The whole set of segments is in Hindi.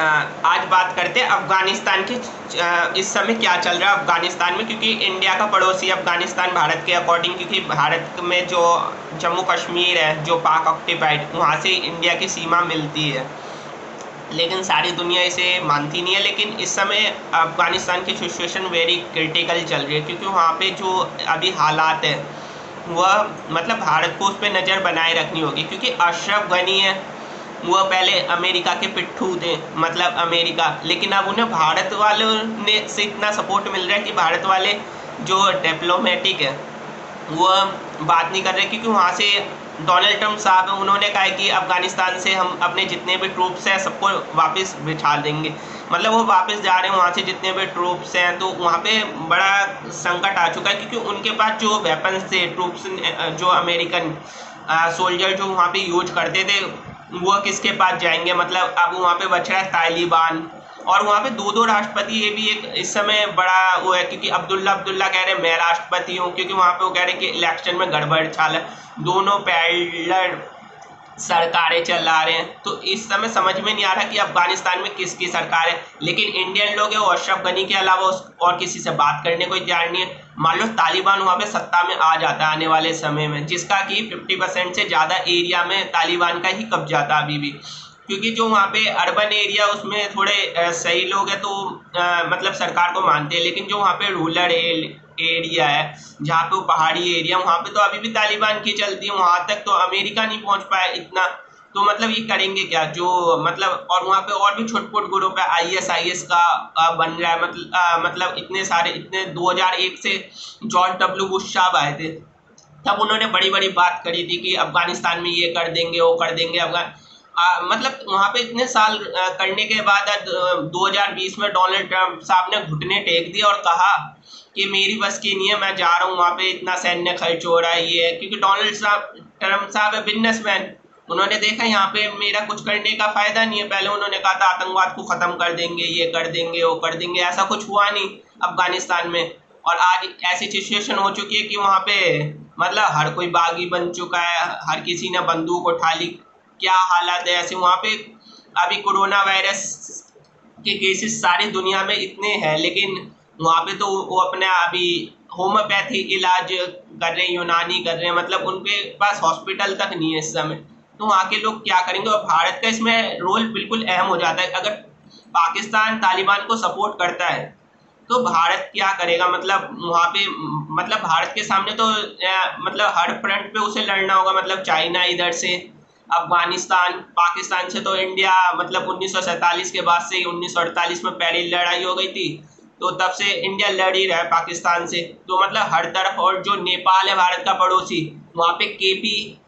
आज बात करते हैं अफगानिस्तान की। इस समय क्या चल रहा है अफगानिस्तान में, क्योंकि इंडिया का पड़ोसी अफगानिस्तान भारत के अकॉर्डिंग, क्योंकि भारत में जो जम्मू कश्मीर है जो पाक ऑक्यूपाइड, वहाँ से इंडिया की सीमा मिलती है, लेकिन सारी दुनिया इसे मानती नहीं है। लेकिन इस समय अफगानिस्तान की सिचुएशन वेरी क्रिटिकल चल रही है, क्योंकि वहाँ पे जो अभी हालात है वह मतलब भारत को उस पर नज़र बनाए रखनी होगी, क्योंकि अशरफ गनी है वह पहले अमेरिका के पिट्ठू थे, मतलब अमेरिका, लेकिन अब उन्हें भारत वालों ने से इतना सपोर्ट मिल रहा है कि भारत वाले जो डिप्लोमेटिक है वह बात नहीं कर रहे, क्योंकि वहाँ से डोनाल्ड ट्रंप साहब हैं, उन्होंने कहा है कि अफगानिस्तान से हम अपने जितने भी ट्रूप्स हैं सबको वापस बिठा देंगे। मतलब वो वापस जा रहे हैं वहाँ से जितने भी ट्रूप्स हैं, तो वहाँ पे बड़ा संकट आ चुका है, क्योंकि उनके पास जो वेपन्स थे ट्रूप्स, जो अमेरिकन सोल्जर जो वहाँ पे यूज करते थे, वो किसके पास जाएंगे। मतलब अब वहाँ पे बच रहा है तालिबान, और वहाँ पे दो दो राष्ट्रपति, ये भी एक इस समय बड़ा वो है, क्योंकि अब्दुल्ला कह रहे हैं मैं राष्ट्रपति हूँ, क्योंकि वहाँ पे वो कह रहे हैं कि इलेक्शन में गड़बड़ चाल है, दोनों पैरेलल सरकारें चला रहे हैं। तो इस समय समझ में नहीं आ रहा कि अफगानिस्तान में किसकी सरकार है, लेकिन इंडियन लोग हैं वो अशरफ गनी के अलावा और किसी से बात करने को तैयार नहीं है। मान लो तालिबान वहाँ पे सत्ता में आ जाता है आने वाले समय में, जिसका कि 50% से ज़्यादा एरिया में तालिबान का ही कब्जा था अभी भी, क्योंकि जो वहाँ पे अर्बन एरिया उसमें थोड़े सही लोग हैं, तो मतलब सरकार को मानते हैं, लेकिन जो वहाँ पे रूरल एरिया है, जहाँ पे वो पहाड़ी एरिया, वहाँ पे तो अभी भी तालिबान की चलती है, वहाँ तक तो अमेरिका नहीं पहुँच पाया इतना। तो मतलब ये करेंगे क्या जो मतलब, और वहाँ पे और भी छोट-मोट ग्रुप है, आईएस का बन रहा है, मतलब इतने सारे, इतने 2001 से जॉर्ज डब्ल्यू बुश साहब आए थे, तब उन्होंने बड़ी बड़ी बात करी थी कि अफगानिस्तान में ये कर देंगे वो कर देंगे। मतलब वहाँ पे इतने साल करने के बाद 2020 में डोनाल्ड ट्रंप साहब ने घुटने टेक दिए और कहा कि मेरी बस की नहीं है, मैं जा रहा हूँ वहाँ पे, इतना सैन्य खर्च हो रहा है ये है, क्योंकि डोनाल्ड ट्रंप साहब है बिजनेसमैन, उन्होंने देखा यहाँ पे मेरा कुछ करने का फायदा नहीं है। पहले उन्होंने कहा था आतंकवाद को खत्म कर देंगे, ये कर देंगे वो कर देंगे, ऐसा कुछ हुआ नहीं अफगानिस्तान में। और आज ऐसी सिचुएशन हो चुकी है कि वहाँ पे मतलब हर कोई बागी बन चुका है, हर किसी ने बंदूक उठा ली, क्या हालात है ऐसे वहाँ पे। अभी कोरोना वायरस के केसेस सारी दुनिया में इतने हैं, लेकिन वहाँ पे तो वो अपने अभी होम्योपैथी इलाज कर रहे हैं, यूनानी कर रहे हैं, मतलब उनके पास हॉस्पिटल तक नहीं है इस समय। तो वहाँ के लोग क्या करेंगे, और भारत का इसमें रोल बिल्कुल अहम हो जाता है। अगर पाकिस्तान तालिबान को सपोर्ट करता है तो भारत क्या करेगा, मतलब वहाँ पे मतलब भारत के सामने तो मतलब हर फ्रंट पे उसे लड़ना होगा, मतलब चाइना इधर से, अफगानिस्तान, पाकिस्तान से तो इंडिया मतलब 1947 के बाद से ही 1948 में पहली लड़ाई हो गई थी, तो तब से इंडिया लड़ ही रहा है पाकिस्तान से। तो मतलब हर तरफ, और जो नेपाल है भारत का पड़ोसी, वहाँ पे केपी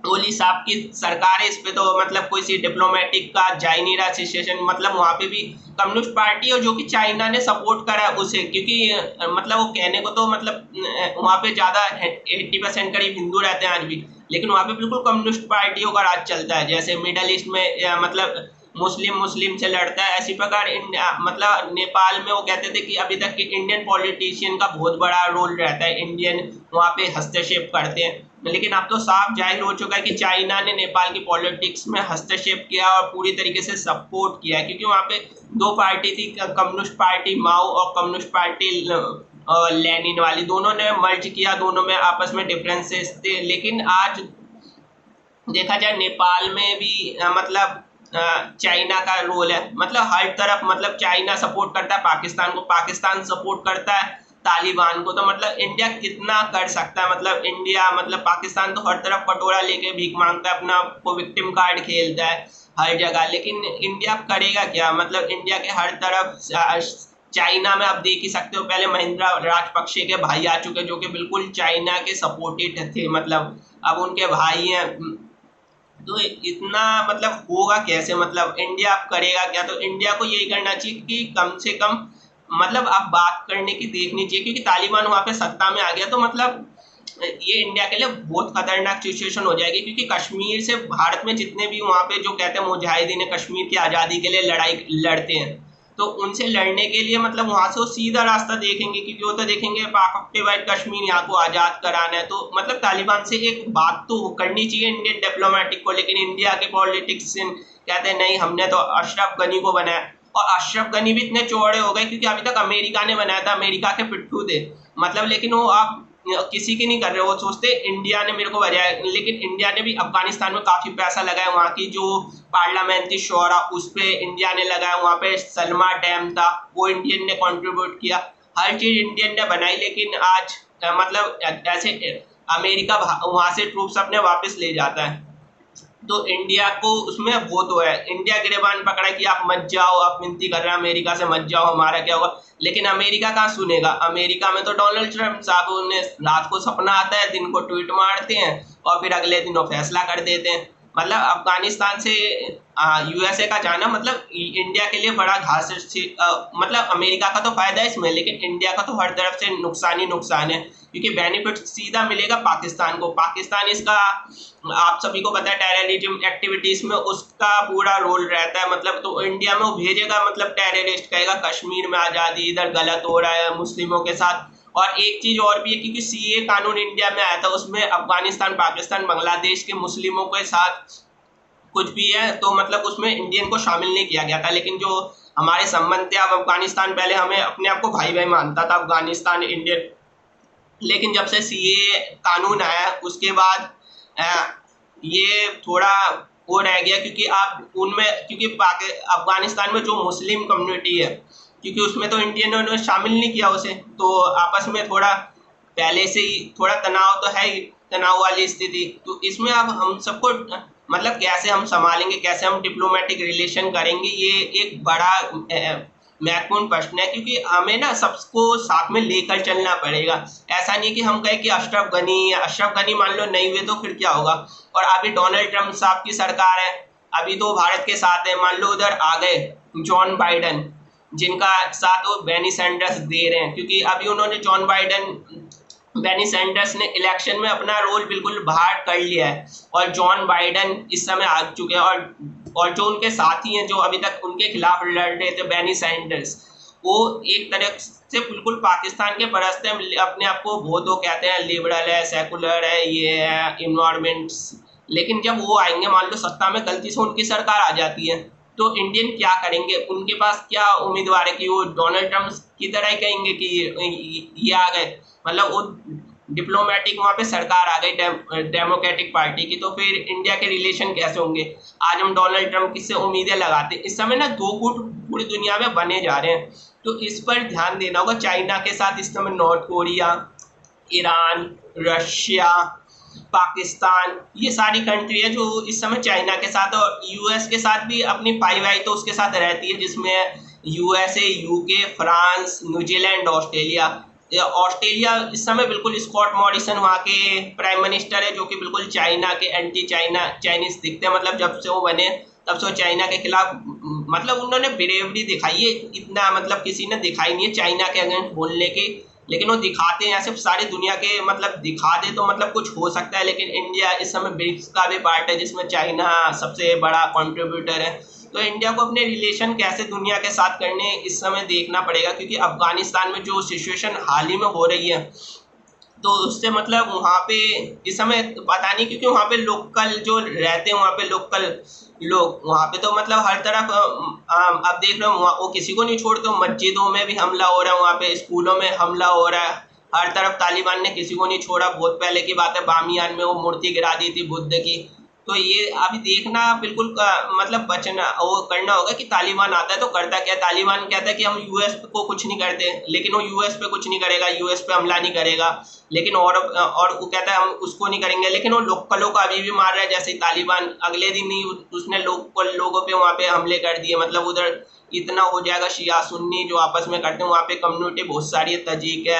ओली साहब की सरकार है, इस पे तो मतलब कोई सी डिप्लोमेटिक का जा ही नहीं रहा सिचुएशन। मतलब वहाँ पे भी कम्युनिस्ट पार्टी है जो कि चाइना ने सपोर्ट करा उसे, क्योंकि मतलब वो कहने को तो मतलब वहाँ पे ज़्यादा 80% करीब हिंदू रहते हैं आज भी, लेकिन वहाँ पे बिल्कुल कम्युनिस्ट पार्टियों का राज चलता है। जैसे मिडल ईस्ट में मतलब मुस्लिम से लड़ता है, ऐसी प्रकार मतलब नेपाल में वो कहते थे कि अभी तक कि इंडियन पॉलिटिशियन का बहुत बड़ा रोल रहता है, इंडियन वहाँ पे हस्तक्षेप करते हैं। लेकिन अब तो साफ जाहिर हो चुका है कि चाइना ने नेपाल की पॉलिटिक्स में हस्तक्षेप किया और पूरी तरीके से सपोर्ट किया है, क्योंकि वहाँ पे दो पार्टी थी, कम्युनिस्ट पार्टी माओ और कम्युनिस्ट पार्टी लेनिन वाली, दोनों ने मर्ज किया, दोनों में आपस में डिफरेंसेस थे। लेकिन आज देखा जाए नेपाल में भी मतलब चाइना का रोल है, मतलब हर तरफ, मतलब चाइना सपोर्ट करता है पाकिस्तान को, पाकिस्तान सपोर्ट करता है तालिबान को। तो मतलब इंडिया कितना कर सकता है, मतलब इंडिया मतलब पाकिस्तान तो हर तरफ कटोरा लेके भीख मांगता है, अपना को विक्टिम कार्ड खेलता है हर जगह, लेकिन इंडिया करेगा क्या। मतलब इंडिया के हर तरफ चाइना में आप देख ही सकते हो, पहले महिंद्रा राजपक्षे के भाई आ चुके जो कि बिल्कुल चाइना के सपोर्टेड थे, मतलब अब उनके भाई हैं। तो इतना मतलब होगा कैसे, मतलब इंडिया अब करेगा क्या। तो इंडिया को यही करना चाहिए कि कम से कम मतलब आप बात करने की देखनी चाहिए, क्योंकि तालिबान वहाँ पे सत्ता में आ गया तो मतलब ये इंडिया के लिए बहुत खतरनाक सिचुएशन हो जाएगी, क्योंकि कश्मीर से भारत में जितने भी वहाँ पे जो कहते हैं मुजाहिदीन कश्मीर की आज़ादी के लिए लड़ाई लड़ते हैं, तो उनसे लड़ने के लिए मतलब वहां से वो सीधा रास्ता देखेंगे, क्योंकि वो तो देखेंगे पाक ऑक्यूपाइड कश्मीर यहाँ को आजाद कराना है। तो मतलब तालिबान से एक बात तो करनी चाहिए इंडियन डिप्लोमेटिक को, लेकिन इंडिया के पॉलिटिक्स कहते हैं नहीं, हमने तो अशरफ गनी को बनाया। और अशरफ गनी भी इतने चौड़े हो गए क्योंकि अभी तक अमेरिका ने बनाया था, अमेरिका के पिट्ठू थे मतलब। लेकिन वो आप किसी की नहीं कर रहे, वो सोचते इंडिया ने मेरे को बनाया। लेकिन इंडिया ने भी अफगानिस्तान में काफी पैसा लगाया, वहाँ की जो पार्लियामेंट्री शोरा उस पे इंडिया ने लगाया, वहाँ पे सलमा डैम था वो इंडियन ने कंट्रीब्यूट किया, हर चीज इंडियन ने बनाई। लेकिन आज मतलब ऐसे अमेरिका वहां से ट्रूप्स अपने वापस ले जाता है। तो इंडिया को उसमें वो तो है, इंडिया गिरेबान पकड़ा कि आप मत जाओ, आप विनती कर रहे हैं अमेरिका से मत जाओ, हमारा क्या होगा। लेकिन अमेरिका कहाँ सुनेगा, अमेरिका में तो डोनाल्ड ट्रम्प साहब, उन्हें रात को सपना आता है, दिन को ट्वीट मारते हैं और फिर अगले दिन वो फैसला कर देते हैं। मतलब अफगानिस्तान से यूएसए का जाना मतलब इंडिया के लिए बड़ा घास मतलब अमेरिका का तो फायदा है इसमें, लेकिन इंडिया का तो हर तरफ से नुकसान ही नुकसान है, क्योंकि बेनिफिट सीधा मिलेगा पाकिस्तान को। पाकिस्तान इसका आप सभी को पता है टेररिज्म एक्टिविटीज में उसका पूरा रोल रहता है मतलब। तो इंडिया में वो भेजेगा मतलब टेररिस्ट, कहेगा कश्मीर में आज़ादी, इधर गलत हो रहा है मुस्लिमों के साथ। और एक चीज और भी है, क्योंकि सीए कानून इंडिया में आया था, उसमें अफगानिस्तान, पाकिस्तान, बांग्लादेश के मुस्लिमों के साथ कुछ भी है तो मतलब उसमें इंडियन को शामिल नहीं किया गया था। लेकिन जो हमारे संबंध थे, अब अफगानिस्तान पहले हमें अपने आप को भाई भाई मानता था अफगानिस्तान इंडियन, लेकिन जब से सीए कानून आया उसके बाद ये थोड़ा वो रह गया, क्योंकि आप उनमें, क्योंकि अफगानिस्तान में जो मुस्लिम कम्युनिटी है, क्योंकि उसमें तो इंडियनों ने शामिल नहीं किया उसे, तो आपस में थोड़ा पहले से ही थोड़ा तनाव तो है ही, तनाव वाली स्थिति। तो इसमें अब हम सबको मतलब कैसे हम संभालेंगे, कैसे हम डिप्लोमेटिक रिलेशन करेंगे, ये एक बड़ा महत्वपूर्ण प्रश्न है, क्योंकि हमें ना सबको साथ में लेकर चलना पड़ेगा। ऐसा नहीं कि हम कहें कि अशरफ गनी मान लो नहीं हुए तो फिर क्या होगा। और अभी डोनाल्ड ट्रम्प साहब की सरकार है, अभी तो भारत के साथ है, मान लो उधर आ गए जॉन बाइडन, जिनका साथ वो बेनी सैंडर्स दे रहे हैं, क्योंकि अभी उन्होंने बेनी सैंडर्स ने इलेक्शन में अपना रोल बिल्कुल बाहर कर लिया है, और जॉन बाइडन इस समय आ चुके हैं। और जो उनके साथी हैं जो अभी तक उनके खिलाफ लड़ रहे थे, बेनी सैंडर्स, वो एक तरह से बिल्कुल पाकिस्तान के परस्त हैं, अपने आप को बहुत वो कहते हैं लिबरल है, सेकुलर है, ये है इन्वायरमेंट्स। लेकिन जब वो आएंगे मान लो सत्ता में, गलती से उनकी सरकार आ जाती है, तो इंडियन क्या करेंगे, उनके पास क्या उम्मीदवार है कि वो डोनाल्ड ट्रम्प की तरह ही कहेंगे कि ये आ गए, मतलब वो डिप्लोमेटिक वहाँ पे सरकार आ गई डेमोक्रेटिक पार्टी की, तो फिर इंडिया के रिलेशन कैसे होंगे। आज हम डोनाल्ड ट्रम्प किससे उम्मीदें लगाते, इस समय ना दो गुट पूरी दुनिया में बने जा रहे हैं, तो इस पर ध्यान देना होगा। चाइना के साथ इस समय north Korea, Iran, Russia, Pakistan, ये सारी कंट्री है जो इस समय चाइना के साथ, और यूएस के साथ भी अपनी पाई वाई तो उसके साथ रहती है, जिसमें USA, UK, France, New Zealand, Australia इस समय बिल्कुल स्कॉट मॉरिसन वहाँ के प्राइम मिनिस्टर है, जो कि बिल्कुल चाइना के एंटी चाइनीज दिखते हैं। मतलब जब से वो बने तब से वो चाइना के खिलाफ मतलब उन्होंने ब्रेवरी दिखाई है, इतना मतलब किसी ने दिखाई नहीं है चाइना के अगेंस्ट बोलने की, लेकिन वो दिखाते हैं ऐसे सारी दुनिया के, मतलब दिखा दे तो मतलब कुछ हो सकता है। लेकिन इंडिया इस समय ब्रिक्स का भी पार्ट है, जिसमें चाइना सबसे बड़ा कंट्रीब्यूटर है। तो इंडिया को अपने रिलेशन कैसे दुनिया के साथ करने इस समय देखना पड़ेगा, क्योंकि अफगानिस्तान में जो सिचुएशन हाल ही में हो रही है, तो उससे मतलब वहाँ पे इस समय पता नहीं, क्योंकि वहाँ पे लोकल जो रहते हैं, वहाँ पे लोकल लोग वहाँ पे तो मतलब हर तरफ आप देख रहे हो वो किसी को नहीं छोड़ते, मस्जिदों में भी हमला हो रहा है, वहाँ पे स्कूलों में हमला हो रहा है, हर तरफ तालिबान ने किसी को नहीं छोड़ा। बहुत पहले की बात है, बामियान में वो मूर्ति गिरा दी थी बुद्ध की। तो ये अभी देखना बिल्कुल मतलब बचना वो करना होगा कि तालिबान आता है तो करता क्या है। तालिबान कहता है कि हम यूएस को कुछ नहीं करते, लेकिन वो यूएस पे कुछ नहीं करेगा, यूएस पे हमला नहीं करेगा, लेकिन और वो कहता है हम उसको नहीं करेंगे, लेकिन वो लोकलों को अभी भी मार रहा है। जैसे तालिबान अगले दिन ही उसने लोगों पे वहाँ पे हमले कर दिए, मतलब उधर इतना हो जाएगा, शिया सुन्नी जो आपस में करते हैं, वहाँ पे कम्युनिटी बहुत सारी है, तजीक है,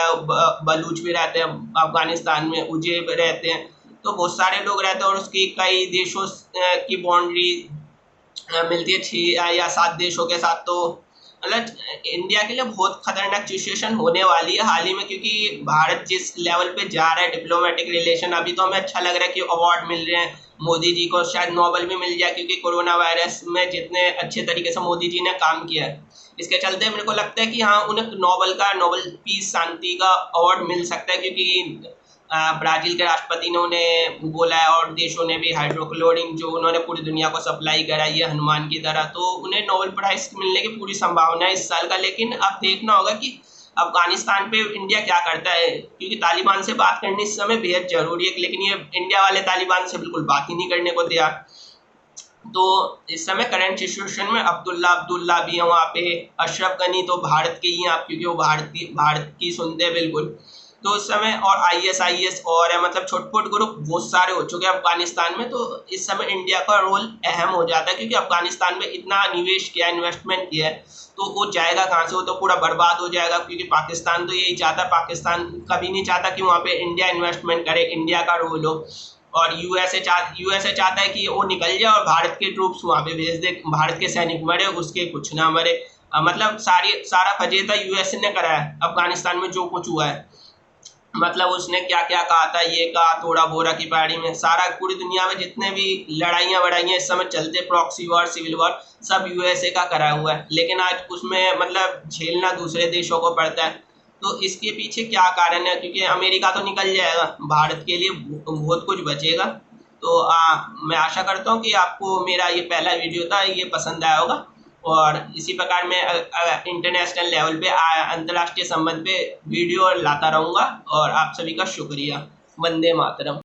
बलूच भी रहते हैं अफगानिस्तान में, उजेब रहते हैं, तो बहुत सारे लोग रहते हैं, और उसकी कई देशों की बाउंड्री मिलती है 6 या 7 देशों के साथ। तो मतलब इंडिया के लिए बहुत खतरनाक सिचुएशन होने वाली है हाल ही में, क्योंकि भारत जिस लेवल पे जा रहा है डिप्लोमेटिक रिलेशन, अभी तो हमें अच्छा लग रहा है कि अवार्ड मिल रहे हैं, मोदी जी को शायद नोबेल भी मिल जाए, क्योंकि कोरोना वायरस में जितने अच्छे तरीके से मोदी जी ने काम किया है, इसके चलते मेरे को लगता है कि हाँ, उन्हें नोबेल पीस शांति का अवार्ड मिल सकता है, क्योंकि ब्राजील के राष्ट्रपति ने उन्हें बोला है, और देशों ने भी हाइड्रोक्लोरिन जो उन्होंने पूरी दुनिया को सप्लाई कराई है हनुमान की तरह, तो उन्हें नोबेल प्राइज मिलने की पूरी संभावना है इस साल का। लेकिन अब देखना होगा कि अफगानिस्तान पे इंडिया क्या करता है, क्योंकि तालिबान से बात करनी इस समय बेहद जरूरी है, लेकिन ये इंडिया वाले तालिबान से बिल्कुल बात ही नहीं करने को तैयार। तो इस समय करंट सिचुएशन में अब्दुल्ला भी है वहाँ पे, अशरफ गनी तो भारत के ही हैं आप, क्योंकि वो भारत की सुनते हैं बिल्कुल। तो इस समय और आईएस और है, मतलब छोटे ग्रुप बहुत सारे हो चुके हैं अफगानिस्तान में। तो इस समय इंडिया का रोल अहम हो जाता है, क्योंकि अफगानिस्तान में इतना निवेश किया, इन्वेस्टमेंट किया है, तो वो जाएगा कहाँ से, वो तो पूरा बर्बाद हो जाएगा। क्योंकि पाकिस्तान तो यही चाहता, पाकिस्तान कभी नहीं चाहता कि वहाँ पे इंडिया इन्वेस्टमेंट करे, इंडिया का रोल हो। और यूएसए चाहता है कि वो निकल जाए और भारत के ट्रूप्स वहाँ पे भेज दे, भारत के सैनिक मरे, उसके कुछ ना मरे। मतलब सारा फजेता यूएसए ने करा है अफगानिस्तान में जो कुछ हुआ है। मतलब उसने क्या क्या कहा था, ये कहा थोड़ा बोरा की पहाड़ी में, सारा पूरी दुनिया में जितने भी लड़ाइयाँ इस समय चलते, प्रॉक्सी वॉर, सिविल वॉर, सब यूएसए का करा हुआ है। लेकिन आज उसमें मतलब झेलना दूसरे देशों को पड़ता है। तो इसके पीछे क्या कारण है, क्योंकि अमेरिका तो निकल जाएगा, भारत के लिए बहुत कुछ बचेगा। तो मैं आशा करता हूँ कि आपको मेरा ये पहला वीडियो था, ये पसंद आया होगा। और इसी प्रकार मैं इंटरनेशनल लेवल पे, अंतर्राष्ट्रीय संबंध पे वीडियो लाता रहूँगा। और आप सभी का शुक्रिया। वंदे मातरम।